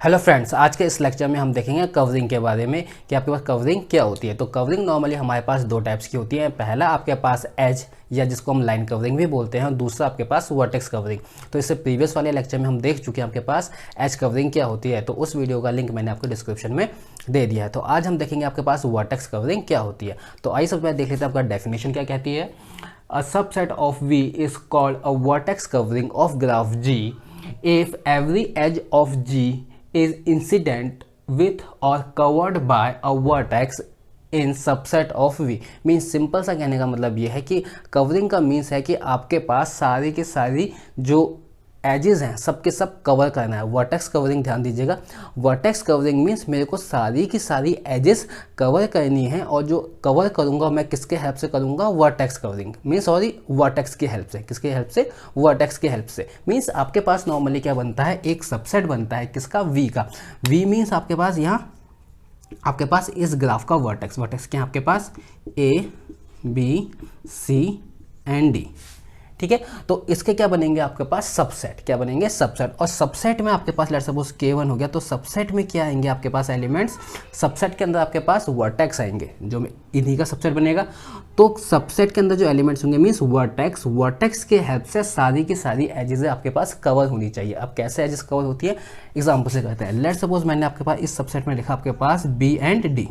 Hello friends, आज के इस लेक्चर में हम देखेंगे कवरिंग के बारे में कि आपके पास कवरिंग क्या होती है। तो कवरिंग नॉर्मली हमारे पास दो टाइप्स की होती है। पहला आपके पास एज या जिसको हम लाइन कवरिंग भी बोलते हैं, और दूसरा आपके पास वर्टेक्स कवरिंग। तो इससे प्रीवियस वाले लेक्चर में हम देख चुके हैं आपके पास एज कवरिंग क्या होती है। तो उस वीडियो का लिंक मैंने आपको डिस्क्रिप्शन में दे दिया है। तो आज हम देखेंगे आपके पास वर्टेक्स कवरिंग क्या होती है। तो आइए सबसे पहले देख लेते हैं आपका डेफिनेशन क्या कहती है। A subset of V is called a vertex covering of graph G if every edge of G is incident with or covered by a vertex in subset of V। Means simple सा कहने का मतलब ये है कि covering का means है कि आपके पास सारी की सारी जो एजेस हैं सबके सब कवर करना है। वर्टेक्स कवरिंग ध्यान दीजिएगा, वर्टेक्स कवरिंग मीन्स मेरे को सारी की सारी एजेस कवर करनी है, और जो कवर करूंगा मैं किसके हेल्प से करूंगा, vertex covering means sorry vertex की हेल्प से। किसके हेल्प से? वर्टेक्स की हेल्प से। मीन्स आपके पास नॉर्मली क्या बनता है, एक सबसेट बनता है किसका, वी का। वी मीन्स आपके पास यहाँ आपके पास इस ग्राफ का वर्टेक्स, वर्टेक्स क्या है आपके पास, A B C and D. ठीक है, तो इसके क्या बनेंगे आपके पास, सबसेट। क्या बनेंगे, सबसेट। और सबसेट में आपके पास लेट सपोज K1 हो गया, तो सबसेट में क्या आएंगे आपके पास एलिमेंट्स, सबसेट के अंदर आपके पास वर्टेक्स आएंगे, जो इन्हीं का सबसेट बनेगा। तो सबसेट के अंदर जो एलिमेंट्स होंगे मीन्स वर्टेक्स, वर्टेक्स के हेल्प से सारी की सारी एजेस आपके पास कवर होनी चाहिए। अब कैसे एजेस कवर होती है, एग्जाम्पल से कहते हैं। लेट सपोज मैंने आपके पास इस सबसेट में लिखा आपके पास बी एंड डी।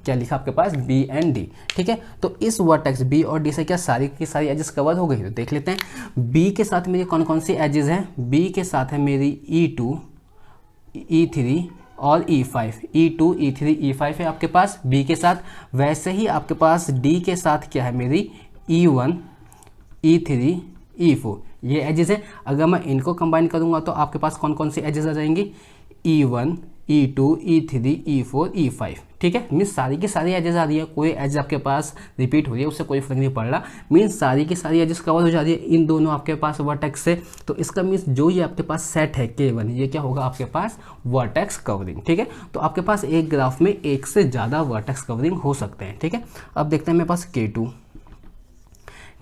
क्या लिखा आपके पास, बी एंड डी। ठीक है, तो इस वर्टेक्स बी और डी से क्या सारी की सारी एजेस कवर हो गई। तो देख लेते हैं बी के साथ मेरी कौन कौन सी एजेस हैं। बी के साथ है मेरी E2, E3 और E5। E2, E3, E5 है आपके पास बी के साथ। वैसे ही आपके पास डी के साथ क्या है मेरी E1, E3, E4। ये एजेस है। अगर मैं इनको कंबाइन करूंगा तो आपके पास कौन कौन सी एजेस आ जाएंगी, E1, E2, E3, E4, E5। ठीक है, मीन्स सारी की सारी एजेस आ रही है, कोई एज आपके पास रिपीट हो रही है उससे कोई फर्क नहीं पड़ रहा। मीन्स सारी की सारी एजेस कवर हो जा रही है इन दोनों आपके पास वर्टेक्स से। तो इसका मीन्स जो ये आपके पास सेट है K1, ये क्या होगा आपके पास, वर्टेक्स कवरिंग। ठीक है, तो आपके पास एक ग्राफ में एक से ज़्यादा वर्टेक्स कवरिंग हो सकते हैं। ठीक है, अब देखते हैं मेरे पास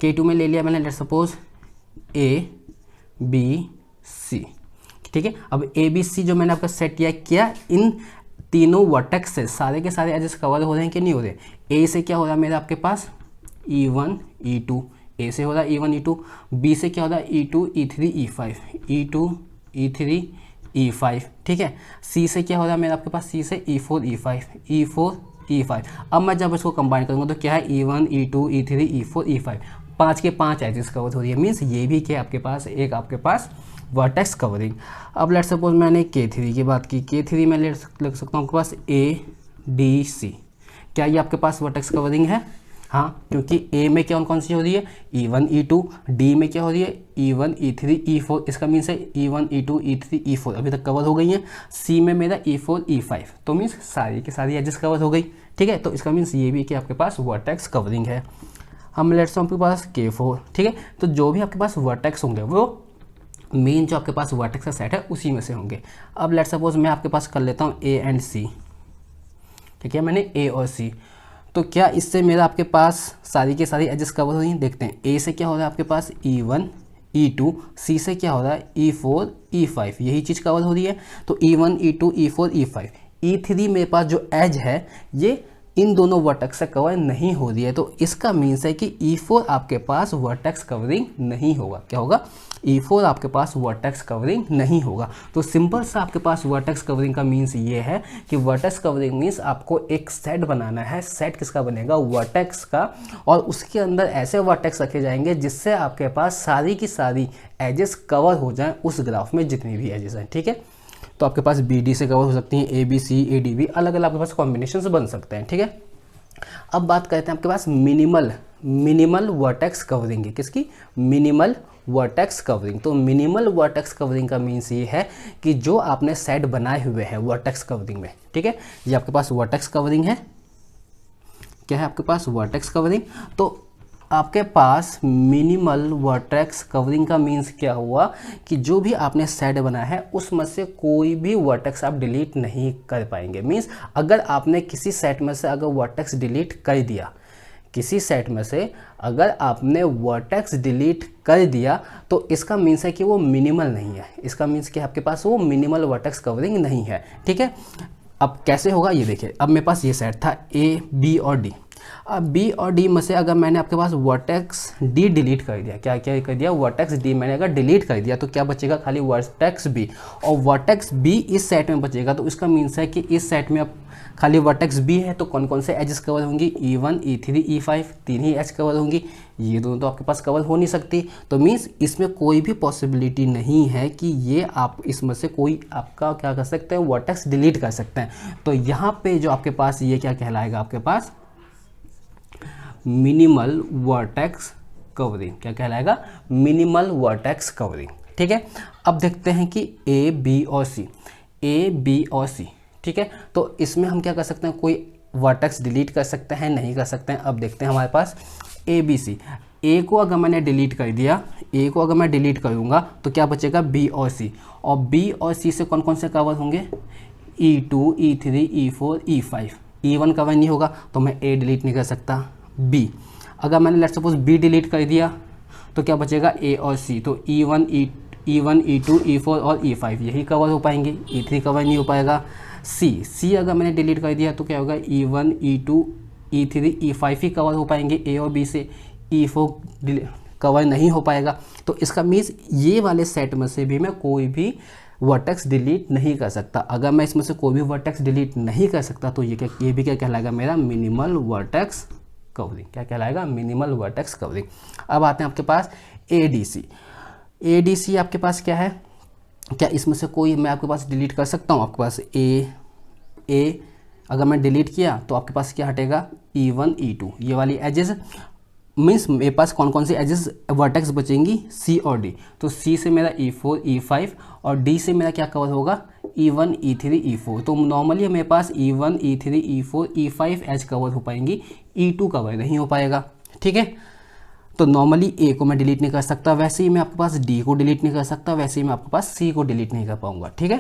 K2 में ले लिया मैंने let suppose A B C। ठीक है, अब ए बी सी जो मैंने आपका सेट किया, क्या इन तीनों वर्टेक्स से सारे के सारे एजेस कवर हो रहे हैं कि नहीं हो रहे। ए से क्या हो रहा है मेरा आपके पास E1, E2, ए से हो रहा है E1, E2। बी से क्या हो रहा है E2, E3, E5, E2, E3, E5। ठीक है, सी से क्या हो रहा है मेरा आपके पास, सी से E4, E5, E4, E5। अब मैं जब इसको कंबाइन करूँगा तो क्या है E1, E2, E3, E4, E5। 5 के 5 एजेस कवर हो रही है। मीन्स ये भी क्या आपके पास, एक आपके पास वर्टेक्स कवरिंग। अब लेट सपोज मैंने K3 की बात की, K3 में लिख सकता हूँ आपके पास A D C। क्या ये आपके पास वर्टेक्स कवरिंग है? हाँ, क्योंकि A में क्या कौन सी हो रही है, E1, E2। D में क्या हो रही है, E1, E3, E4। इसका मीन्स है E1, E2, E3, E4 अभी तक कवर हो गई है। C में मेरा E4, E5। तो मीन्स सारी की सारी एजेस कवर हो गई। ठीक है, तो इसका मीन्स ये भी कि आपके पास वर्टेक्स कवरिंग है। हम लेट्स आपके पास K4। ठीक है, तो जो भी आपके पास वर्टेक्स होंगे वो मेन जो आपके पास वर्टेक्स का सेट है उसी में से होंगे। अब लेट सपोज मैं आपके पास कर लेता हूँ A एंड C। ठीक है, मैंने A और C, तो क्या इससे मेरा आपके पास सारी की सारी एजेस कवर हो रही हैं। देखते हैं A से क्या हो रहा है आपके पास E1, E2। C से क्या हो रहा है E4, E5। यही चीज़ कवर हो रही है। तो E1, E2, E4, E5। E3 मेरे पास जो एज है ये इन दोनों वर्टेक्स से कवर नहीं हो रही है। तो इसका मीन्स है कि E4 आपके पास वर्टेक्स कवरिंग नहीं होगा। क्या होगा, E4 आपके पास वर्टेक्स कवरिंग नहीं होगा। तो सिंपल सा आपके पास वर्टेक्स कवरिंग का मीन्स ये है कि वर्टेक्स कवरिंग मीन्स आपको एक सेट बनाना है। सेट किसका बनेगा, वर्टेक्स का, और उसके अंदर ऐसे वर्टेक्स रखे जाएंगे जिससे आपके पास सारी की सारी एजेस कवर हो जाएं उस ग्राफ में जितनी भी एजेस हैं। ठीक है, तो आपके पास बी डी से कवर हो सकती हैं, A B C A D B, अलग अलग आपके पास कॉम्बिनेशन बन सकते हैं। ठीक है, अब बात करते हैं आपके पास मिनिमल वर्टेक्स कवरिंग है। किसकी, मिनिमल वर्टेक्स कवरिंग। तो मिनिमल वर्टेक्स कवरिंग का मीन्स ये है कि जो आपने सेट बनाए हुए हैं वर्टेक्स कवरिंग में। ठीक है, ये आपके पास वर्टेक्स कवरिंग है। क्या है आपके पास, वर्टेक्स कवरिंग। तो आपके पास मिनिमल वर्टेक्स कवरिंग का मीन्स क्या हुआ कि जो भी आपने सेट बनाया है उसमें से कोई भी वर्टेक्स आप डिलीट नहीं कर पाएंगे। मीन्स अगर आपने किसी सेट में से अगर वर्टेक्स डिलीट कर दिया, किसी सेट में से अगर आपने वर्टेक्स डिलीट कर दिया तो इसका मीन्स है कि वो मिनिमल नहीं है, इसका मीन्स कि आपके पास वो मिनिमल वर्टेक्स कवरिंग नहीं है। ठीक है, अब कैसे होगा ये देखिए। अब मेरे पास ये सेट था ए बी और डी। अब बी और डी में से अगर मैंने आपके पास वर्टेक्स डी डिलीट कर दिया, क्या क्या कर दिया, वर्टेक्स डी मैंने अगर डिलीट कर दिया तो क्या बचेगा, खाली वर्टेक्स बी। और वर्टेक्स बी इस सेट में बचेगा तो इसका मीन्स है कि इस सेट में अब खाली वर्टेक्स बी है तो कौन कौन से एजेस कवर होंगी, E1 E3 E5, 3 ही एज कवर होंगी। ये दोनों तो आपके पास कवर हो नहीं सकती, तो मीन्स इसमें कोई भी पॉसिबिलिटी नहीं है कि ये आप इसमें से कोई आपका क्या कर सकते हैं, वर्टेक्स डिलीट कर सकते हैं। तो यहाँ पे जो आपके पास ये क्या कहलाएगा, आपके पास मिनिमल वर्टेक्स कवरिंग। क्या कहलाएगा, मिनिमल वर्टेक्स कवरिंग। ठीक है, अब देखते हैं कि ए बी और सी, ए बी और सी। ठीक है, तो इसमें हम क्या कर सकते हैं, कोई वर्टेक्स डिलीट कर सकते हैं, नहीं कर सकते हैं। अब देखते हैं हमारे पास ए बी सी। ए को अगर मैंने डिलीट कर दिया, ए को अगर मैं डिलीट करूँगा तो क्या बचेगा, बी और सी। और बी और सी से कौन कौन से कवर होंगे, E2 E3 E4 E5। E1 cover नहीं होगा तो मैं ए डिलीट नहीं कर सकता। बी अगर मैंने लेट्स सपोज बी डिलीट कर दिया तो क्या बचेगा, ए और सी। तो E1 E2 E4 और E5 यही कवर हो पाएंगे, E3 कवर नहीं हो पाएगा। सी अगर मैंने डिलीट कर दिया तो क्या होगा, E1 E2 E3 E5 ही कवर हो पाएंगे ए और बी से, E4 कवर नहीं हो पाएगा। तो इसका मीन्स ये वाले सेट में से भी मैं कोई भी वर्टेक्स डिलीट नहीं कर सकता। अगर मैं इसमें से कोई भी वर्टेक्स डिलीट नहीं कर सकता तो ये भी क्या कहलाएगा, मेरा मिनिमल वर्टेक्स कवरिंग। क्या कहलाएगा, मिनिमल वर्टेक्स कवरिंग। अब आते हैं आपके पास ADC। ADC आपके पास क्या है, क्या इसमें से कोई मैं आपके पास डिलीट कर सकता हूँ। आपके पास ए अगर मैं डिलीट किया तो आपके पास क्या हटेगा, E1 E2 ये वाली एजेस। मीन्स मेरे पास कौन कौन सी एजेस वर्टेक्स बचेंगी, सी और डी। तो सी से मेरा E4 E5 और डी से मेरा क्या कवर होगा, E1 E3 E4। तो नॉर्मली मेरे पास E1 E3 E4 E5 as cover हो पाएंगी, E2 कवर नहीं हो पाएगा। ठीक है, तो नॉर्मली ए को मैं डिलीट नहीं कर सकता, वैसे ही मैं आपके पास डी को डिलीट नहीं कर सकता, वैसे ही मैं आपके पास सी को डिलीट नहीं कर पाऊंगा। ठीक है,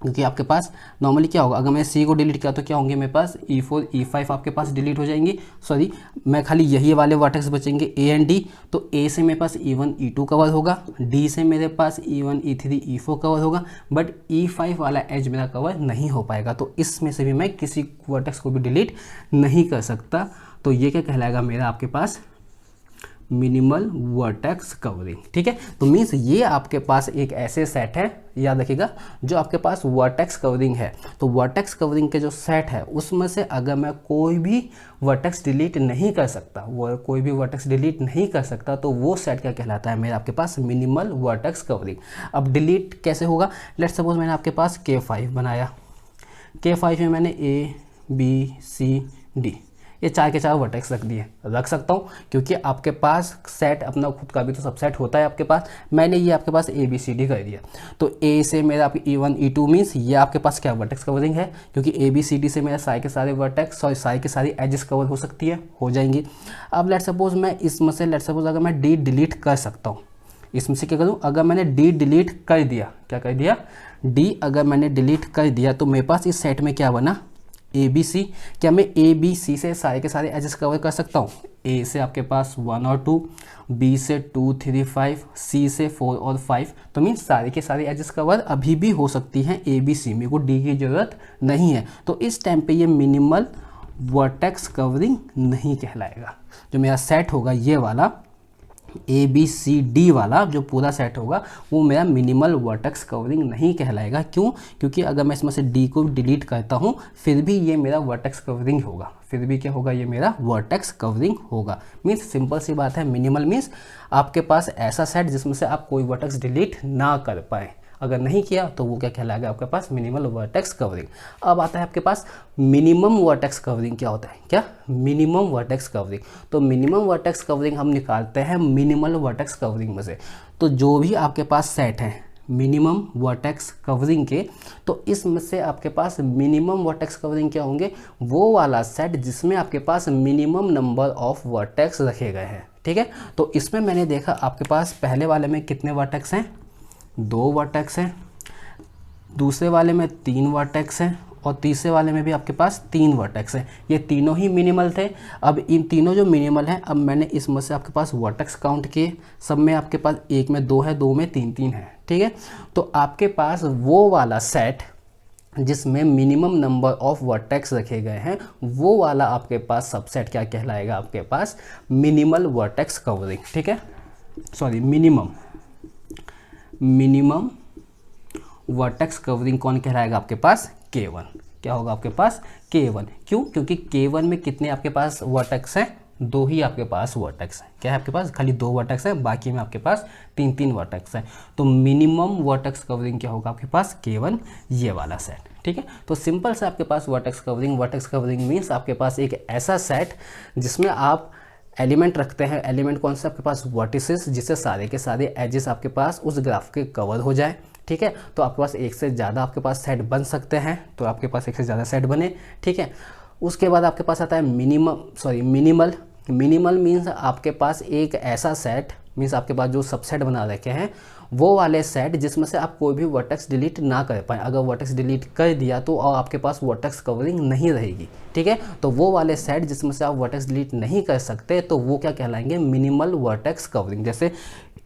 क्योंकि आपके पास नॉर्मली क्या होगा, अगर मैं सी को डिलीट किया तो क्या होंगे, मेरे पास E4 E5 आपके पास डिलीट हो जाएंगे। सॉरी, मैं खाली यही वाले वर्टेक्स बचेंगे ए एंड डी। तो ए से मेरे पास E1 E2 कवर होगा, डी से मेरे पास E1 E3 E4 कवर होगा, बट E5 वाला एज मेरा कवर नहीं हो पाएगा। तो इसमें से भी मैं किसी वर्टेक्स को भी डिलीट नहीं कर सकता। तो ये क्या कहलाएगा, मेरा आपके पास मिनिमल वर्टेक्स कवरिंग। ठीक है, तो मीन्स ये आपके पास एक ऐसे सेट है, याद रखिएगा, जो आपके पास वर्टेक्स कवरिंग है। तो वर्टेक्स कवरिंग के जो सेट है उसमें से अगर मैं कोई भी वर्टेक्स डिलीट नहीं कर सकता, वो कोई भी वर्टेक्स डिलीट नहीं कर सकता, तो वो सेट क्या कहलाता है, मेरा आपके पास मिनिमल वर्टेक्स कवरिंग। अब डिलीट कैसे होगा, लेट्स सपोज मैंने आपके पास K5 बनाया, K5 में मैंने A B C D ये 4 के 4 वर्टेक्स रख सकता हूँ, क्योंकि आपके पास सेट अपना खुद का भी तो सबसेट होता है आपके पास। मैंने ये आपके पास ABCD कर दिया, तो A से मेरा आपकी E1 E2 मीन्स ये आपके पास क्या वर्टेक्स कवरिंग है, क्योंकि ABCD से मेरा सारे के सारे वर्टेक्स और सारे के सारी एजेस कवर हो सकती है, हो जाएंगी। अब लेट सपोज मैं इसमें से अगर मैं D डिलीट कर सकता हूँ, इसमें से क्या करूँ, अगर मैंने D डिलीट कर दिया, क्या कर दिया, D अगर मैंने डिलीट कर दिया तो मेरे पास इस सेट में क्या बना, ABC। क्या मैं ABC से सारे के सारे एजेस कवर कर सकता हूँ, A से आपके पास 1 और 2, B से 2 3 5, C से 4 और 5। तो मीन्स सारे के सारे एजेस कवर अभी भी हो सकती हैं ABC, मेरे को D की ज़रूरत नहीं है। तो इस टाइम पे ये मिनिमल वर्टेक्स कवरिंग नहीं कहलाएगा। जो मेरा सेट होगा ये वाला ABCD वाला जो पूरा सेट होगा वो मेरा मिनिमल वर्टेक्स कवरिंग नहीं कहलाएगा। क्यों, क्योंकि अगर मैं इसमें से D को डिलीट करता हूँ फिर भी ये मेरा वर्टेक्स कवरिंग होगा, फिर भी क्या होगा, ये मेरा वर्टेक्स कवरिंग होगा। मीन्स सिंपल सी बात है, मिनिमल मीन्स आपके पास ऐसा सेट जिसमें से आप कोई वर्टेक्स डिलीट ना कर पाए, अगर नहीं किया तो वो क्या कहलाएगा, आपके पास मिनिमल वर्टेक्स कवरिंग। अब आता है आपके पास मिनिमम वर्टेक्स कवरिंग। क्या होता है, क्या मिनिमम वर्टेक्स कवरिंग। तो मिनिमम वर्टेक्स कवरिंग हम निकालते हैं मिनिमल वर्टेक्स कवरिंग में से। तो जो भी आपके पास सेट है मिनिमम वर्टेक्स कवरिंग के, तो इसमें से आपके पास मिनिमम वर्टेक्स कवरिंग क्या होंगे, वो वाला सेट जिसमें आपके पास मिनिमम नंबर ऑफ वर्टेक्स रखे गए हैं। ठीक है, तो इसमें मैंने देखा आपके पास पहले वाले में कितने वर्टेक्स हैं, 2 वर्टेक्स हैं, दूसरे वाले में 3 वर्टेक्स हैं, और तीसरे वाले में भी आपके पास 3 वर्टेक्स है। ये तीनों ही मिनिमल थे। अब इन तीनों जो मिनिमल हैं, अब मैंने इसमें से आपके पास वर्टेक्स काउंट किए, सब में आपके पास एक में 2 है, 2 में 3 है, ठीक है। तो आपके पास वो वाला सेट जिसमें मिनिमम नंबर ऑफ वर्टेक्स रखे गए हैं, वो वाला आपके पास सबसेट क्या कहलाएगा, आपके पास मिनिमल वर्टेक्स कवरिंग, ठीक है, सॉरी मिनिमम वर्टेक्स कवरिंग कौन कहलाएगा आपके पास, K1। क्या होगा आपके पास, K1। क्यों, क्योंकि K1 में कितने आपके पास वर्टेक्स हैं, 2 ही आपके पास वर्टेक्स हैं। क्या है आपके पास, खाली 2 वर्टेक्स हैं, बाकी में आपके पास 3 वर्टेक्स हैं। तो मिनिमम वर्टेक्स कवरिंग क्या होगा आपके पास, K1, ये वाला सेट, ठीक है। तो सिंपल से आपके पास वर्टेक्स कवरिंग मीन्स आपके पास एक ऐसा सेट जिसमें आप एलिमेंट रखते हैं। एलिमेंट कौन सा आपके पास, वर्टिसेस, जिससे सारे के सारे एजेस आपके पास उस ग्राफ के कवर हो जाए, ठीक है। तो आपके पास एक से ज़्यादा आपके पास सेट बन सकते हैं, तो आपके पास एक से ज़्यादा सेट बने, ठीक है। उसके बाद आपके पास आता है मिनिमल मीन्स आपके पास एक ऐसा सेट, मीन्स आपके पास जो सबसेट बना रखे हैं वो वाले सेट जिसमें से आप कोई भी वर्टेक्स डिलीट ना कर पाए। अगर वर्टेक्स डिलीट कर दिया तो और आपके पास वर्टेक्स कवरिंग नहीं रहेगी, ठीक है। तो वो वाले सेट जिसमें से आप वर्टेक्स डिलीट नहीं कर सकते, तो वो क्या कहलाएंगे, मिनिमल वर्टेक्स कवरिंग। जैसे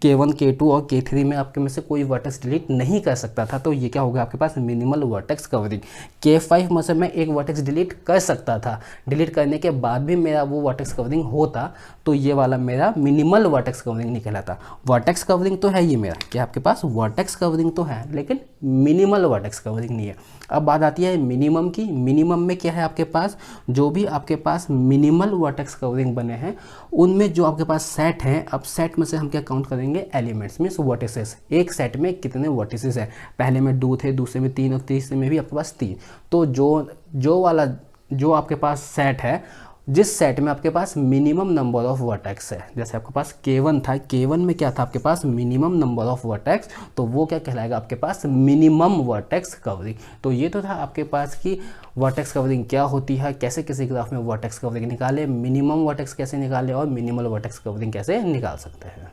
K1, K2 और K3 में आपके में से कोई वर्टेक्स डिलीट नहीं कर सकता था, तो ये क्या होगा आपके पास, मिनिमल वर्टेक्स कवरिंग। K5 में से मैं एक वर्टेक्स डिलीट कर सकता था, डिलीट करने के बाद भी मेरा वो वर्टेक्स कवरिंग होता, तो ये वाला मेरा मिनिमल वर्टेक्स कवरिंग नहीं कहलाता। वर्टेक्स कवरिंग तो है ये मेरा, क्या आपके पास वर्टेक्स कवरिंग तो है, लेकिन मिनिमल वर्टेक्स कवरिंग नहीं है। अब बात आती है मिनिमम की। मिनिमम में क्या है आपके पास, जो भी आपके पास मिनिमल वर्टेक्स कवरिंग बने हैं उनमें जो आपके पास सेट हैं, अब सेट में से हम क्या काउंट करेंगे, एलिमेंट्स मीन्स वर्टिसेस। एक सेट में कितने वर्टिसेस हैं, पहले में 2 थे, दूसरे में 3 और तीसरे में भी आपके पास 3। तो जो आपके पास सेट है, जिस सेट में आपके पास मिनिमम नंबर ऑफ वर्टेक्स है, जैसे आपके पास K1 था, K1 में क्या था आपके पास, मिनिमम नंबर ऑफ वर्टेक्स, तो वो क्या कहलाएगा आपके पास, मिनिमम वर्टेक्स कवरिंग। तो ये तो था आपके पास कि वर्टेक्स कवरिंग क्या होती है, कैसे किसी ग्राफ में वर्टेक्स कवरिंग निकाले, मिनिमम वर्टेक्स कैसे निकाले और मिनिमल वर्टेक्स कवरिंग कैसे निकाल सकते हैं।